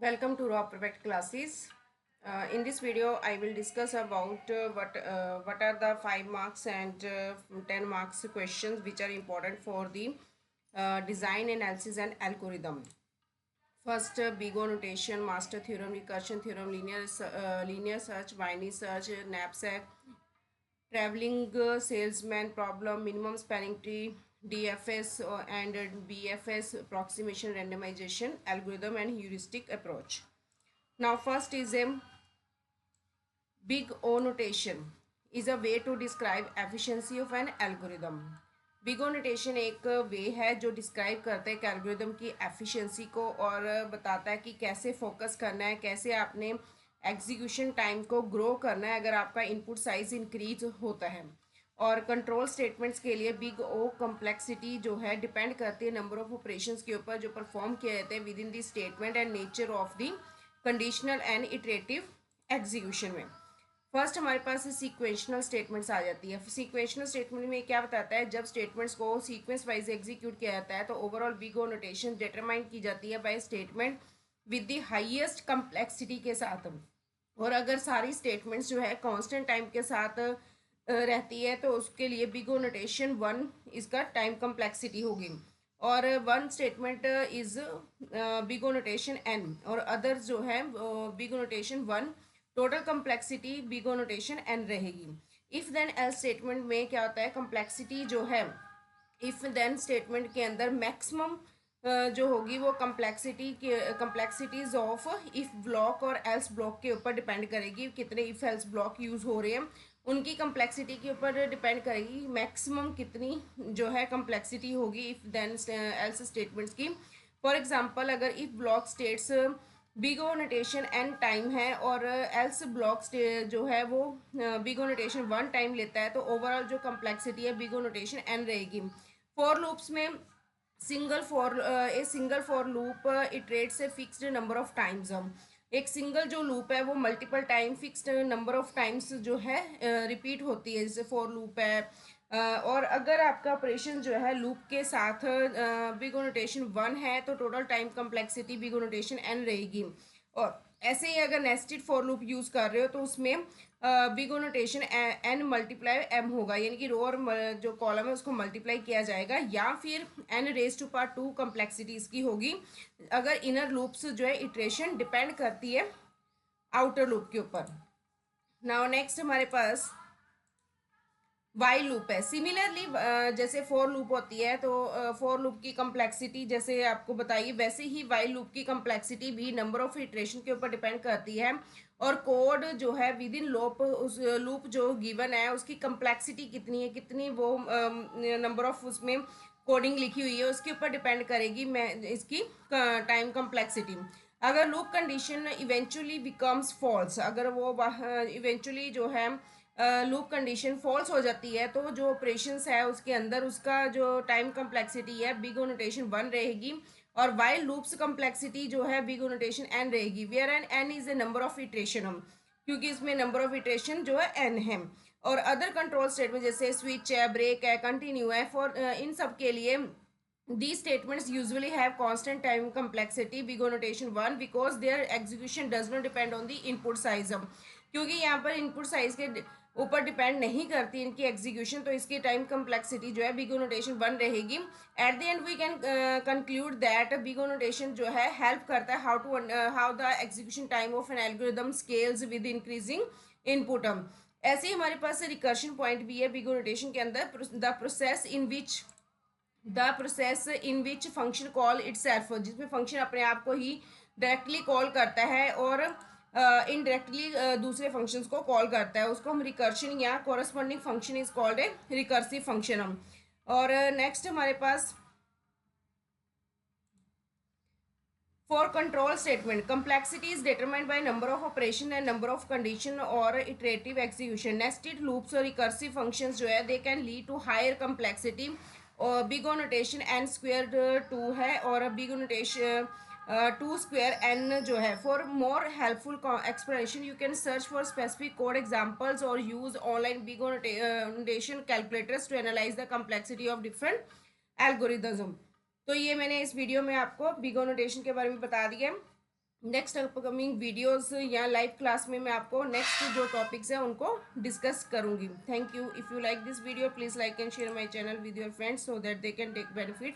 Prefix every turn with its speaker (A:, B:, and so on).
A: Welcome to Raw Perfect classes. In this video, I will discuss about what are the 5 marks and 10 marks questions which are important for the design analysis and algorithm. First, big O notation, master theorem, recursion theorem, linear search, binary search, knapsack, traveling salesman problem, minimum spanning tree, DFS and BFS, approximation randomization, algorithm and heuristic approach. Now first is a big O notation is a way to describe efficiency of an algorithm. Big O notation एक way है जो describe करता है एक algorithm की efficiency को और बताता है कि कैसे फोकस करना है, कैसे आपने एग्जीक्यूशन टाइम को ग्रो करना है अगर आपका इनपुट साइज इंक्रीज होता है। और कंट्रोल स्टेटमेंट्स के लिए बिग ओ कम्प्लेक्सिटी जो है डिपेंड करती है नंबर ऑफ ऑपरेशंस के ऊपर जो परफॉर्म किए जाते हैं with in the statement and nature of the conditional and iterative execution में। फर्स्ट हमारे पास सीक्वेंशनल स्टेटमेंट्स आ जाती है। सीक्वेंशनल स्टेटमेंट में क्या बताता है, जब स्टेटमेंट्स को सीक्वेंस वाइज एग्जीक्यूट किया जाता है तो overall big O notation determine की जाती है by statement with the highest complexity के साथ। और अगर सारी स्टेटमेंट्स जो है कांस्टेंट टाइम के साथ रहती है तो उसके लिए बिग ओ नोटेशन 1 इसका टाइम कम्प्लेक्सिटी होगी और one statement is big O notation N और अदर्स जो है big O notation 1 total complexity big O notation N रहेगी। इफ़ देन एल्स स्टेटमेंट में क्या होता है, कम्प्लेक्सिटी जो है इफ़ देन स्टेटमेंट के अंदर मैक्सिमम जो होगी वो कम्प्लेक्सिटीज ऑफ इफ़ ब्लॉक और एल्स ब्लॉक के ऊपर डिपेंड करेगी। कितने इफ़ एल्स ब्लॉक यूज़ हो रहे हैं उनकी कम्प्लेक्सिटी के ऊपर डिपेंड करेगी मैक्सिमम कितनी जो है कम्प्लेक्सिटी होगी इफ़ देन एल्स स्टेटमेंट्स की। फॉर एग्जांपल अगर if block states big O notation N time है और एल्स ब्लॉक जो है वो बिग ओ नोटेशन 1 टाइम लेता है तो ओवरऑल जो कम्प्लेक्सिटी है बिग ओ नोटेशन एन रहेगी। फॉर लूप्स में single for loop iterates a fixed number of times. एक सिंगल जो लूप है वो multiple time fixed number of times जो है रिपीट होती है, जैसे फॉर लूप है। और अगर आपका ऑपरेशन जो है लूप के साथ बिग ओ नोटेशन 1 है तो total time complexity big O notation N रहेगी। और ऐसे ही अगर नेस्टेड फॉर लूप यूज़ कर रहे हो तो उसमें big O notation N multiply M होगा, यानी कि रो और जो कॉलम है उसको मल्टीप्लाई किया जाएगा, या फिर N raise to power 2 complexity इसकी होगी अगर इनर लूप्स जो है इटरेशन डिपेंड करती है आउटर लूप के ऊपर। नाउ नेक्स्ट हमारे पास वाइल लूप है। सिमिलरली जैसे फॉर लूप होती है तो फॉर लूप की कम्प्लेक्सिटी जैसे आपको बताइए वैसे ही वाइल लूप की कम्प्लेक्सिटी भी नंबर ऑफ इटरेशन के ऊपर डिपेंड करती है। और कोड जो है विद इन लूप उस लूप जो गिवन है उसकी कम्प्लेक्सिटी कितनी है, कितनी वो नंबर ऑफ उसमें कोडिंग लिखी हुई है उसके ऊपर डिपेंड करेगी मैं इसकी टाइम कम्प्लेक्सिटी। अगर loop condition eventually becomes false, अगर वो इवेंचुअली जो है लूप कंडीशन फॉल्स हो जाती है तो जो ऑपरेशंस है उसके अंदर उसका जो टाइम कम्प्लेक्सिटी है बिग ओ नोटेशन 1 रहेगी और वाइल लूप्स कम्प्लेक्सिटी जो है बिग ओ नोटेशन एन रहेगी, where n is a number of iteration हम, क्योंकि इसमें नंबर ऑफ इटरेशन जो है एन है। और अदर कंट्रोल स्टेटमेंट जैसे स्विच है, ब्रेक है, कंटिन्यू है, फॉर इन सब के लिए these statements usually have constant time complexity big O notation 1 because their execution does not depend on the input size। क्योंकि यहाँ पर इनपुट साइज के ऊपर डिपेंड नहीं करती इनकी एग्जीक्यूशन तो इसकी टाइम कम्प्लेक्सिटी जो है बिग ओ नोटेशन 1 रहेगी। At the end we can conclude that big O notation जो है हेल्प करता है how the execution time of an algorithm scales with increasing input. ऐसे ही हमारे पास रिकर्शन पॉइंट भी है बिग ओ नोटेशन के अंदर, the process in which function call itself, जिसमें फंक्शन अपने आप को ही डायरेक्टली कॉल करता है और इनडायरेक्टली दूसरे फंक्शंस को कॉल करता है, उसको हम रिकर्शन या corresponding function is called a recursive function हम। और नेक्स्ट हमारे पास for control statement complexity is determined by number of operation and number of condition or iterative execution। nested loops और recursive functions जो है they can lead to higher complexity और big O notation n squared 2 है और big O notation 2 square n जो है। for more helpful explanation you can search for specific code examples or use online big O notation calculators to analyze the complexity of different algorithms। तो ये मैंने इस video में आपको big O notation के बारे में बता दिया। नेक्स्ट अपकमिंग वीडियोस या लाइव क्लास में मैं आपको नेक्स्ट जो टॉपिक्स हैं उनको डिस्कस करूंगी. Thank you. If you like this video please like and share my channel with your friends so that they can take benefit.